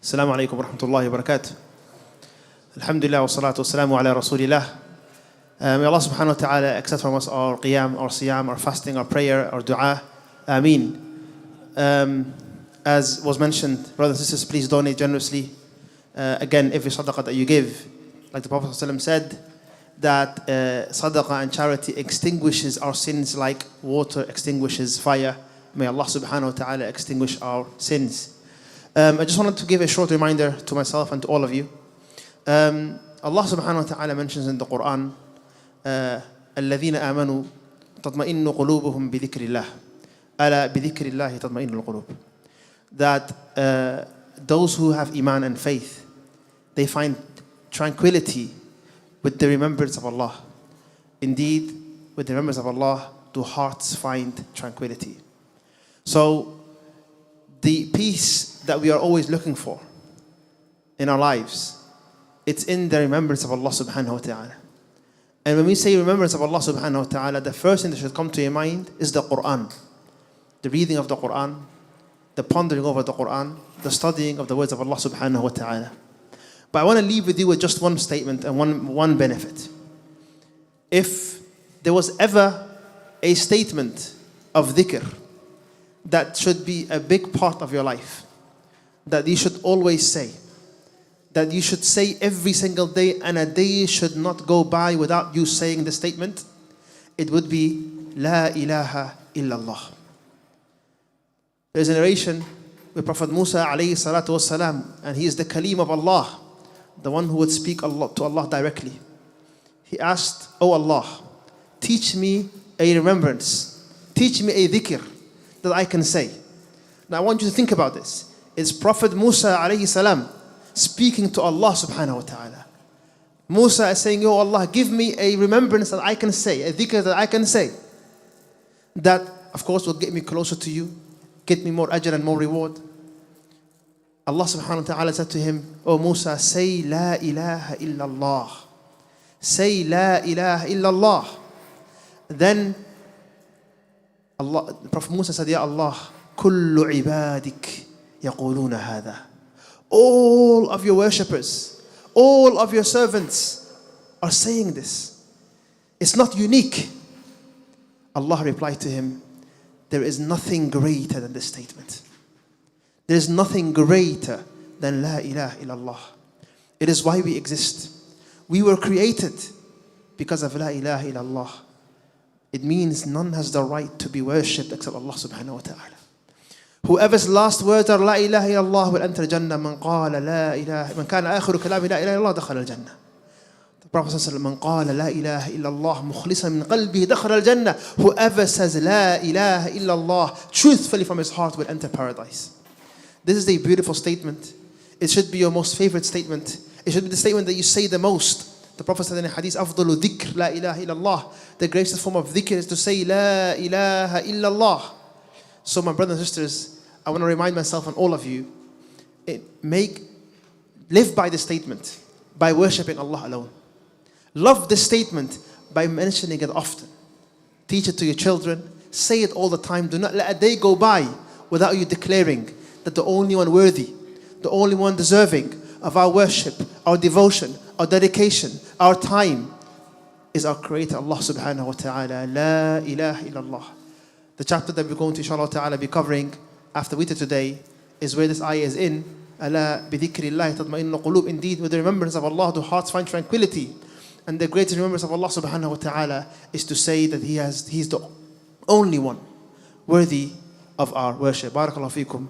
Assalamu alaikum wa rahmatullahi wa barakatuh. Alhamdulillah wa salatu wa salamu ala rasulillah. May Allah subhanahu wa ta'ala accept from us our qiyam, our siyam, our fasting, our prayer, our dua. Ameen. As was mentioned, brothers and sisters, please donate generously. Again, every sadaqah that you give, like the Prophet ﷺ said, that sadaqah and charity extinguishes our sins like water extinguishes fire. May Allah subhanahu wa ta'ala extinguish our sins. I just wanted to give a short reminder to myself and to all of you. Allah subhanahu wa ta'ala mentions in the Quran, الَّذِينَ آمَنُوا تَطْمَئِنُّ قُلُوبُهُمْ بِذِكْرِ اللَّهِ أَلَا بِذِكْرِ اللَّهِ تَطْمَئِنُّ الْقُلُوبُ. That those who have iman and faith, they find tranquility with the remembrance of Allah. Indeed, with the remembrance of Allah, do hearts find tranquility. So, the peace that we are always looking for in our lives, it's in the remembrance of Allah subhanahu wa ta'ala. And when we say remembrance of Allah subhanahu wa ta'ala, the first thing that should come to your mind is the Quran. The reading of the Quran, the pondering over the Quran, the studying of the words of Allah subhanahu wa ta'ala. But I want to leave with you with just one statement and one benefit. If there was ever a statement of dhikr that should be a big part of your life, that you should always say, that you should say every single day, and a day should not go by without you saying the statement, it would be La ilaha illallah. There's a narration with Prophet Musa alayhi salatu wassalam, and he is the Kalim of Allah, the one who would speak to Allah directly. He asked, "Oh Allah, teach me a remembrance, teach me a dhikr that I can say." Now I want you to think about this. It's Prophet Musa alayhi salam speaking to Allah subhanahu wa ta'ala. Musa is saying, "Oh Allah, give me a remembrance that I can say, a dhikr that I can say, that of course will get me closer to you, get me more ajr and more reward." Allah subhanahu wa ta'ala said to him, "Oh Musa, say la ilaha illallah. Say la ilaha illallah." Then Prophet Musa said, "Ya Allah, kullu ibadik yaquluna hadha." All of your worshippers, all of your servants are saying this. It's not unique. Allah replied to him, "There is nothing greater than this statement. There is nothing greater than La ilaha illallah. It is why we exist. We were created because of La ilaha illallah. It means none has the right to be worshipped except Allah subhanahu wa ta'ala. Whoever's last words are La ilaha illallah will enter Jannah. Man qala la ilaha, man kana akhiru kalami la ilaha illallah dakhala al-Jannah." The Prophet ﷺ, "Man qala la ilaha illallah mukhlisan min qalbihi dakhala al-Jannah." Whoever says La ilaha illallah truthfully from his heart will enter paradise. This is a beautiful statement. It should be your most favorite statement. It should be the statement that you say the most. The Prophet said in a hadith, "Afdalu dhikr la ilaha illallah." The greatest form of dhikr is to say La ilaha illallah. So my brothers and sisters, I want to remind myself and all of you, live by this statement, by worshipping Allah alone. Love this statement by mentioning it often. Teach it to your children. Say it all the time. Do not let a day go by without you declaring that the only one worthy, the only one deserving of our worship, our devotion, our dedication, our time is our Creator, Allah subhanahu wa ta'ala. La ilaha illallah. The chapter that we're going to inshallah ta'ala be covering after witr today is where this ayah is in. Ala bidhikrillahi tatma'innu qulub. Indeed, with the remembrance of Allah, do hearts find tranquility. And the greatest remembrance of Allah subhanahu wa ta'ala is to say that He's the only one worthy of our worship. Barakallahu feekum.